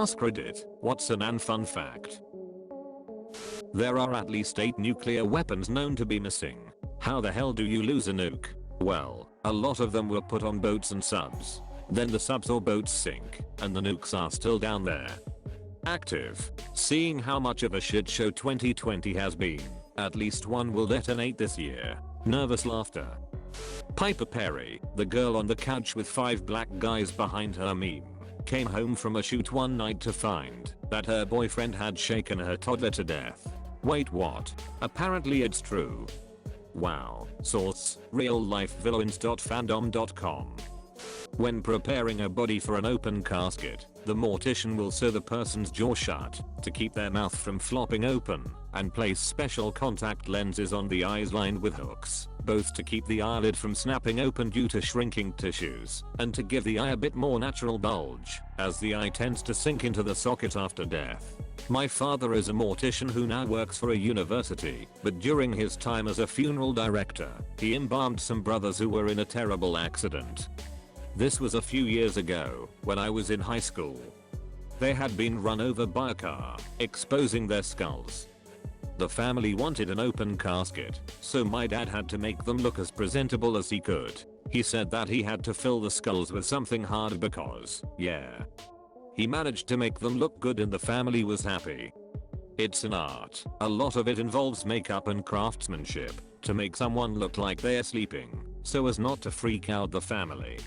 AskReddit, what's an unfun fact? There are at least 8 nuclear weapons known to be missing. How the hell do you lose a nuke? Well, a lot of them were put on boats and subs. Then the subs or boats sink, and the nukes are still down there. Active. Seeing how much of a shit show 2020 has been, at least one will detonate this year. Nervous laughter. Piper Perry, the girl on the couch with 5 black guys behind her meme, came home from a shoot one night to find that her boyfriend had shaken her toddler to death. Wait, what? Apparently it's true. Wow. Source: reallifevillains.fandom.com. When preparing a body for an open casket, the mortician will sew the person's jaw shut to keep their mouth from flopping open and place special contact lenses on the eyes lined with hooks, both to keep the eyelid from snapping open due to shrinking tissues and to give the eye a bit more natural bulge, as the eye tends to sink into the socket after death. My father is a mortician who now works for a university, but during his time as a funeral director, he embalmed some brothers who were in a terrible accident. This was a few years ago, when I was in high school. They had been run over by a car, exposing their skulls. The family wanted an open casket, so my dad had to make them look as presentable as he could. He said that he had to fill the skulls with something hard because, yeah. He managed to make them look good and the family was happy. It's an art. A lot of it involves makeup and craftsmanship to make someone look like they're sleeping, so as not to freak out the family.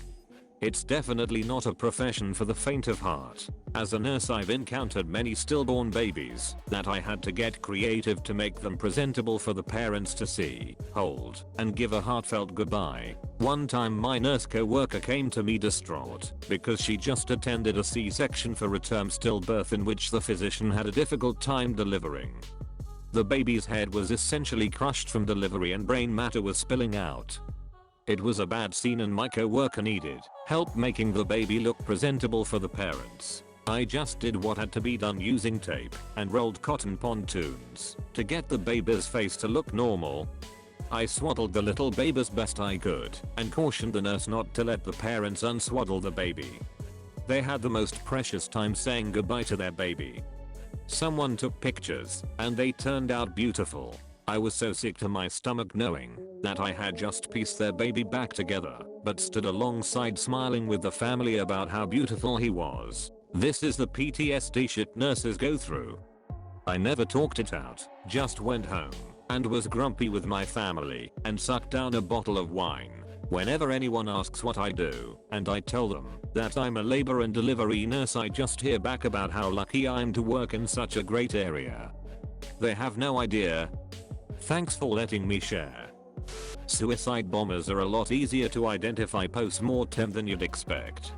It's definitely not a profession for the faint of heart. As a nurse, I've encountered many stillborn babies that I had to get creative to make them presentable for the parents to see, hold, and give a heartfelt goodbye. One time my nurse co-worker came to me distraught because she just attended a C-section for a term stillbirth in which the physician had a difficult time delivering. The baby's head was essentially crushed from delivery and brain matter was spilling out. It was a bad scene and my co-worker needed help making the baby look presentable for the parents. I just did what had to be done using tape and rolled cotton pontoons to get the baby's face to look normal. I swaddled the little baby as best I could and cautioned the nurse not to let the parents unswaddle the baby. They had the most precious time saying goodbye to their baby. Someone took pictures and they turned out beautiful. I was so sick to my stomach knowing that I had just pieced their baby back together, but stood alongside smiling with the family about how beautiful he was. This is the PTSD shit nurses go through. I never talked it out, just went home and was grumpy with my family and sucked down a bottle of wine. Whenever anyone asks what I do, and I tell them that I'm a labor and delivery nurse, I just hear back about how lucky I'm to work in such a great area. They have no idea. Thanks for letting me share. Suicide bombers are a lot easier to identify post-mortem than you'd expect.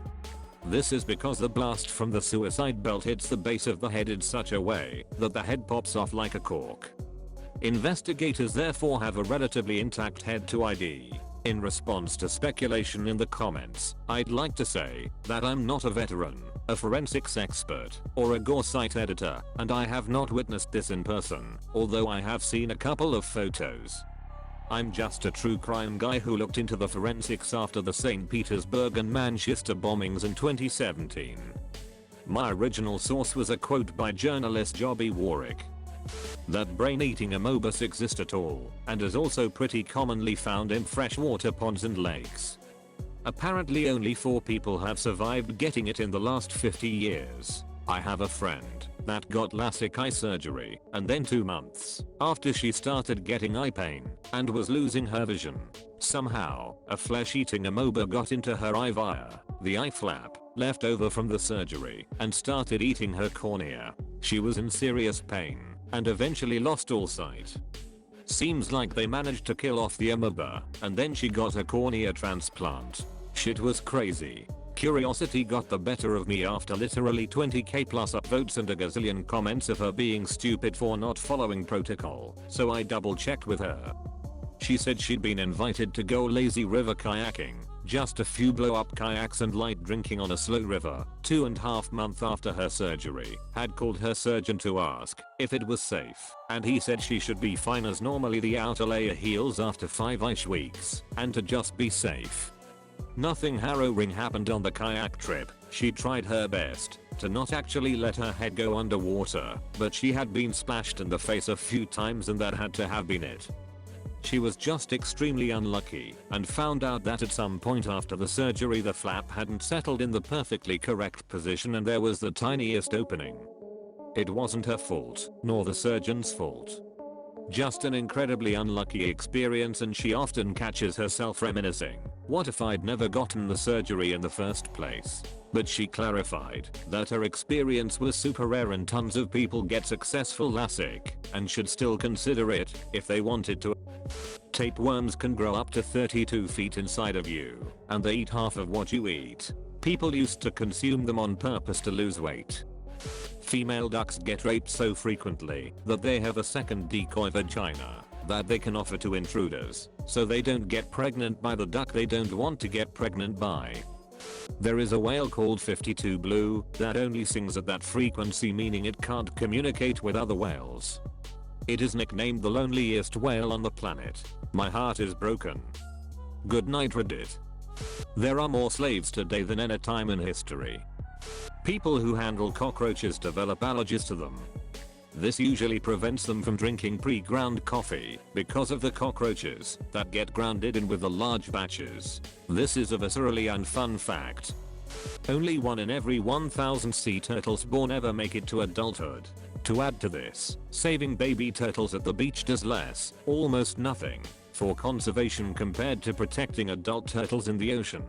This is because the blast from the suicide belt hits the base of the head in such a way that the head pops off like a cork. Investigators therefore have a relatively intact head to ID. In response to speculation in the comments, I'd like to say that I'm not a veteran, a forensics expert, or a gore site editor, and I have not witnessed this in person, although I have seen a couple of photos. I'm just a true crime guy who looked into the forensics after the St. Petersburg and Manchester bombings in 2017. My original source was a quote by journalist Jobby Warwick. That brain-eating amobus exists at all, and is also pretty commonly found in freshwater ponds and lakes. Apparently only 4 people have survived getting it in the last 50 years. I have a friend that got LASIK eye surgery, and then 2 months after she started getting eye pain and was losing her vision, somehow a flesh-eating amoeba got into her eye via the eye flap left over from the surgery and started eating her cornea. She was in serious pain and eventually lost all sight. Seems like they managed to kill off the amoeba and then she got a cornea transplant. Shit was crazy. Curiosity got the better of me after literally 20k plus upvotes and a gazillion comments of her being stupid for not following protocol, so I double checked with her. She said she'd been invited to go lazy river kayaking, just a few blow up kayaks and light drinking on a slow river, 2.5 months after her surgery, had called her surgeon to ask if it was safe, and he said she should be fine as normally the outer layer heals after 5ish weeks, and to just be safe. Nothing harrowing happened on the kayak trip, She tried her best to not actually let her head go underwater, but she had been splashed in the face a few times and that had to have been it. She was just extremely unlucky and found out that at some point after the surgery the flap hadn't settled in the perfectly correct position and there was the tiniest opening. It wasn't her fault, nor the surgeon's fault. Just an incredibly unlucky experience, and she often catches herself reminiscing, what if I'd never gotten the surgery in the first place? But she clarified that her experience was super rare and tons of people get successful LASIK and should still consider it if they wanted to. Tapeworms can grow up to 32 feet inside of you, and they eat half of what you eat. People used to consume them on purpose to lose weight. Female ducks get raped so frequently that they have a second decoy vagina that they can offer to intruders, so they don't get pregnant by the duck they don't want to get pregnant by. There is a whale called 52 Blue that only sings at that frequency, meaning it can't communicate with other whales. It is nicknamed the loneliest whale on the planet. My heart is broken. Good night, Reddit. There are more slaves today than any time in history. People who handle cockroaches develop allergies to them. This usually prevents them from drinking pre-ground coffee because of the cockroaches that get grounded in with the large batches. This is a viscerally unfun fact. Only 1 in every 1,000 sea turtles born ever make it to adulthood. To add to this, saving baby turtles at the beach does less, almost nothing, for conservation compared to protecting adult turtles in the ocean.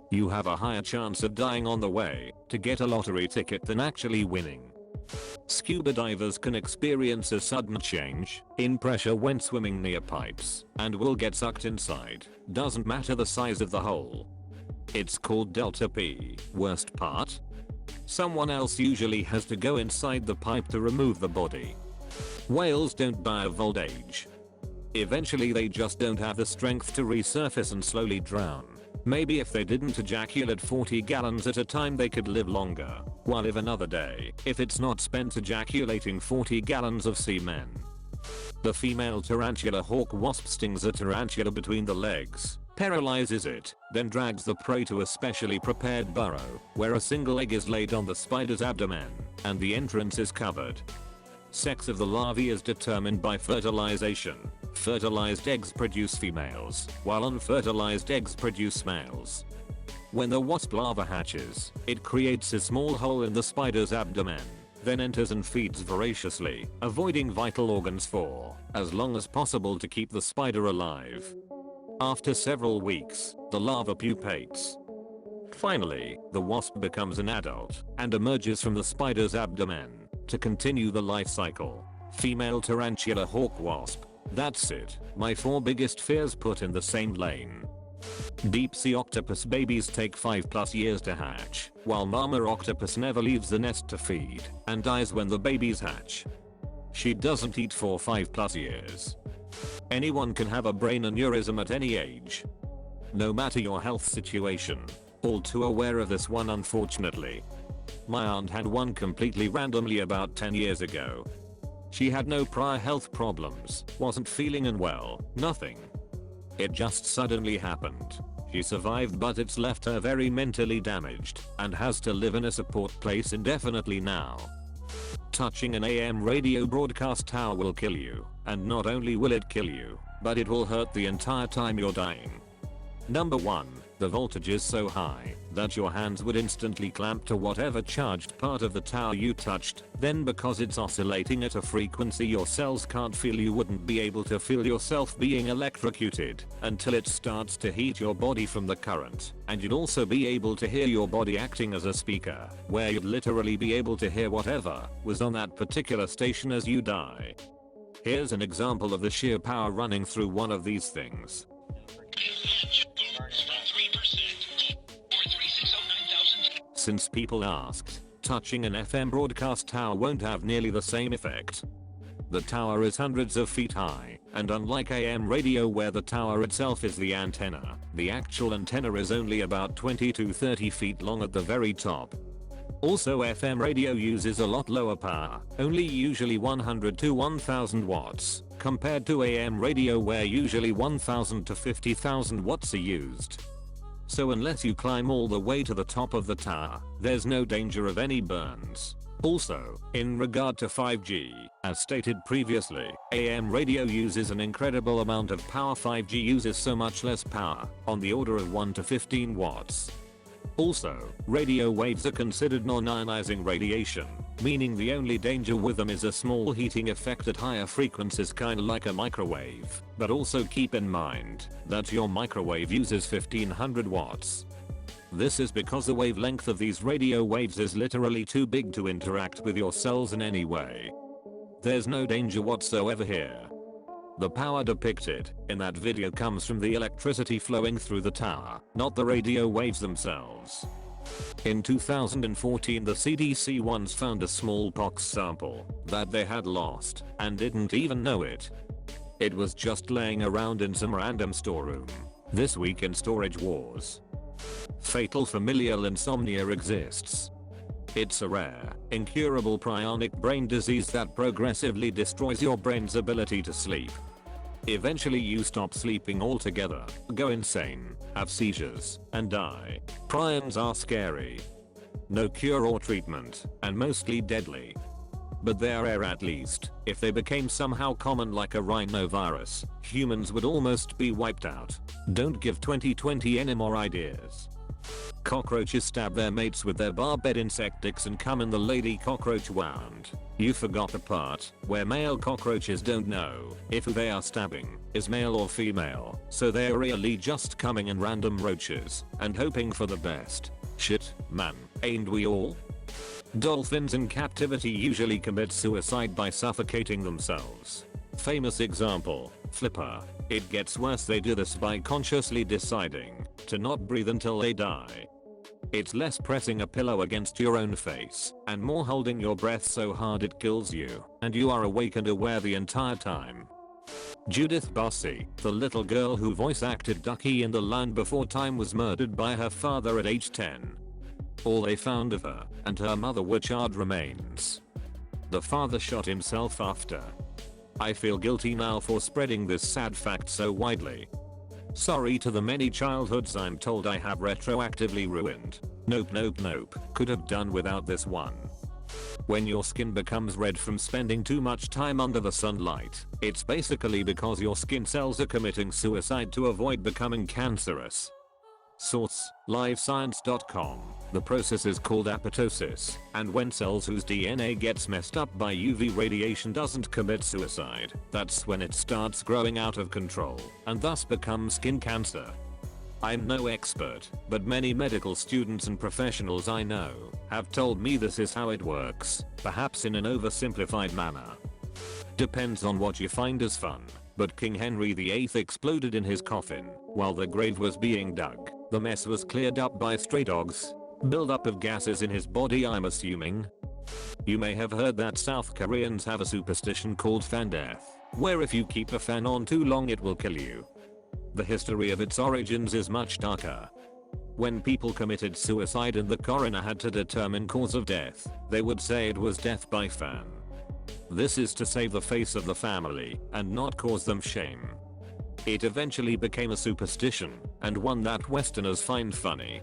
You have a higher chance of dying on the way to get a lottery ticket than actually winning. Scuba divers can experience a sudden change in pressure when swimming near pipes and will get sucked inside, doesn't matter the size of the hole. It's called delta P. Worst part? Someone else usually has to go inside the pipe to remove the body. Whales don't die of old age. Eventually they just don't have the strength to resurface and slowly drown. Maybe if they didn't ejaculate 40 gallons at a time they could live longer, while live another day if it's not spent ejaculating 40 gallons of semen. The female tarantula hawk wasp stings a tarantula between the legs, paralyzes it, then drags the prey to a specially prepared burrow where a single egg is laid on the spider's abdomen and the entrance is covered. Sex of the larvae is determined by fertilization. Fertilized eggs produce females, while unfertilized eggs produce males. When the wasp larva hatches, it creates a small hole in the spider's abdomen, then enters and feeds voraciously, avoiding vital organs for as long as possible to keep the spider alive. After several weeks, the larva pupates. Finally, the wasp becomes an adult and emerges from the spider's abdomen to continue the life cycle. Female tarantula hawk wasp. That's it, my 4 biggest fears put in the same lane. Deep sea octopus babies take 5+ years to hatch, while mama octopus never leaves the nest to feed and dies when the babies hatch. She doesn't eat for 5+ years. Anyone can have a brain aneurysm at any age. No matter your health situation. All too aware of this one, unfortunately. My aunt had one completely randomly about 10 years ago. She had no prior health problems, wasn't feeling unwell, nothing. It just suddenly happened. She survived, but it's left her very mentally damaged and has to live in a support place indefinitely now. Touching an AM radio broadcast tower will kill you, and not only will it kill you, but it will hurt the entire time you're dying. Number 1. The voltage is so high that your hands would instantly clamp to whatever charged part of the tower you touched, then because it's oscillating at a frequency your cells can't feel, you wouldn't be able to feel yourself being electrocuted until it starts to heat your body from the current, and you'd also be able to hear your body acting as a speaker, where you'd literally be able to hear whatever was on that particular station as you die. Here's an example of the sheer power running through one of these things. Since people asked, touching an FM broadcast tower won't have nearly the same effect. The tower is hundreds of feet high, and unlike AM radio where the tower itself is the antenna, the actual antenna is only about 20 to 30 feet long at the very top. Also, FM radio uses a lot lower power, only usually 100 to 1000 watts, compared to AM radio where usually 1000 to 50,000 watts are used. so unless you climb all the way to the top of the tower, there's no danger of any burns. Also, in regard to 5G, as stated previously, AM radio uses an incredible amount of power. 5G uses so much less power, on the order of 1 to 15 watts. Also, radio waves are considered non-ionizing radiation, meaning the only danger with them is a small heating effect at higher frequencies, kinda like a microwave. But also keep in mind that your microwave uses 1500 watts. This is because the wavelength of these radio waves is literally too big to interact with your cells in any way. There's no danger whatsoever here. The power depicted in that video comes from the electricity flowing through the tower, not the radio waves themselves. In 2014, the CDC once found a smallpox sample that they had lost and didn't even know it. It was just laying around in some random storeroom. This week in Storage Wars. Fatal familial insomnia exists. It's a rare, incurable prionic brain disease that progressively destroys your brain's ability to sleep. Eventually you stop sleeping altogether, go insane, have seizures, and die. Prions are scary. No cure or treatment, and mostly deadly. But they're rare. At least, if they became somehow common like a rhinovirus, humans would almost be wiped out. Don't give 2020 any more ideas. Cockroaches stab their mates with their barbed insectics and come in the lady cockroach wound. You forgot the part where male cockroaches don't know if who they are stabbing is male or female, so they're really just coming in random roaches and hoping for the best. Shit, man, ain't we all? Dolphins in captivity usually commit suicide by suffocating themselves. Famous example, Flipper. It gets worse, they do this by consciously deciding to not breathe until they die. It's less pressing a pillow against your own face and more holding your breath so hard it kills you and you are awake and aware the entire time. Judith Bossy, the little girl who voice acted Ducky in The Land Before Time, was murdered by her father at age 10. All they found of her and her mother were charred remains. The father shot himself after. I feel guilty now for spreading this sad fact so widely. Sorry to the many childhoods I'm told I have retroactively ruined. Nope, could have done without this one. When your skin becomes red from spending too much time under the sunlight, it's basically because your skin cells are committing suicide to avoid becoming cancerous. Source: livescience.com. The process is called apoptosis, and when cells whose DNA gets messed up by UV radiation doesn't commit suicide, that's when it starts growing out of control, and thus becomes skin cancer. I'm no expert, but many medical students and professionals I know have told me this is how it works, perhaps in an oversimplified manner. Depends on what you find as fun, but King Henry VIII exploded in his coffin while the grave was being dug. The mess was cleared up by stray dogs. Buildup of gases in his body, I'm assuming. You may have heard that South Koreans have a superstition called fan death, where if you keep a fan on too long it will kill you. The history of its origins is much darker. When people committed suicide and the coroner had to determine cause of death, they would say it was death by fan. This is to save the face of the family and not cause them shame. It eventually became a superstition, and one that Westerners find funny.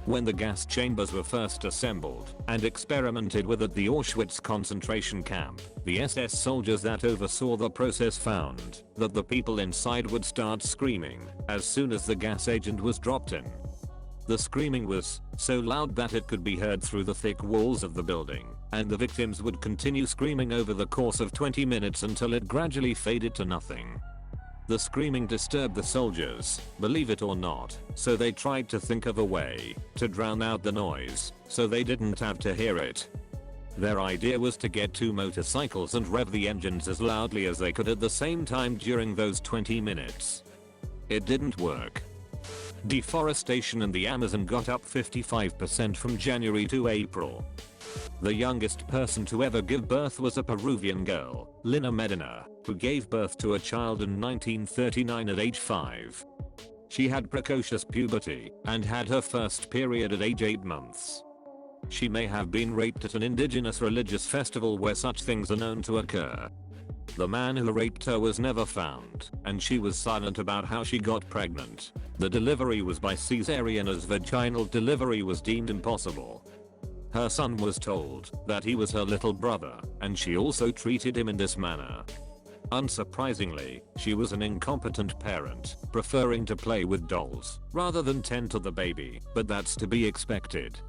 When the gas chambers were first assembled and experimented with at the Auschwitz concentration camp, the SS soldiers that oversaw the process found that the people inside would start screaming as soon as the gas agent was dropped in. The screaming was so loud that it could be heard through the thick walls of the building, and the victims would continue screaming over the course of 20 minutes until it gradually faded to nothing. The screaming disturbed the soldiers, believe it or not, so they tried to think of a way to drown out the noise so they didn't have to hear it. Their idea was to get 2 motorcycles and rev the engines as loudly as they could at the same time during those 20 minutes. It didn't work. Deforestation in the Amazon got up 55% from January to April. The youngest person to ever give birth was a Peruvian girl, Lina Medina, who gave birth to a child in 1939 at age 5. She had precocious puberty and had her first period at age 8 months. She may have been raped at an indigenous religious festival where such things are known to occur. The man who raped her was never found, and she was silent about how she got pregnant. The delivery was by cesarean as vaginal delivery was deemed impossible. Her son was told that he was her little brother, and she also treated him in this manner. Unsurprisingly, she was an incompetent parent, preferring to play with dolls rather than tend to the baby, but that's to be expected.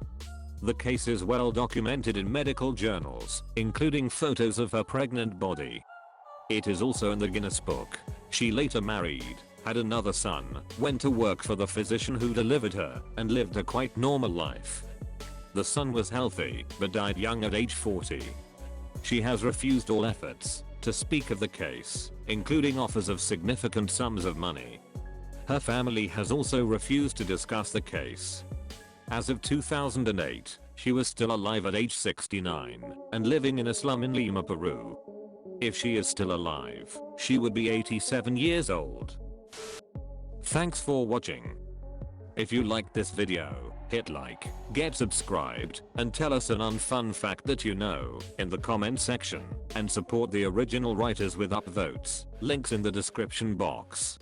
The case is well documented in medical journals, including photos of her pregnant body. It is also in the Guinness Book. She later married, had another son, went to work for the physician who delivered her, and lived a quite normal life. The son was healthy, but died young at age 40. She has refused all efforts to speak of the case, including offers of significant sums of money. Her family has also refused to discuss the case. As of 2008, she was still alive at age 69 and living in a slum in Lima, Peru. If she is still alive, she would be 87 years old. Thanks for watching. If you liked this video, hit like, get subscribed, and tell us an unfun fact that you know in the comment section, and support the original writers with upvotes, links in the description box.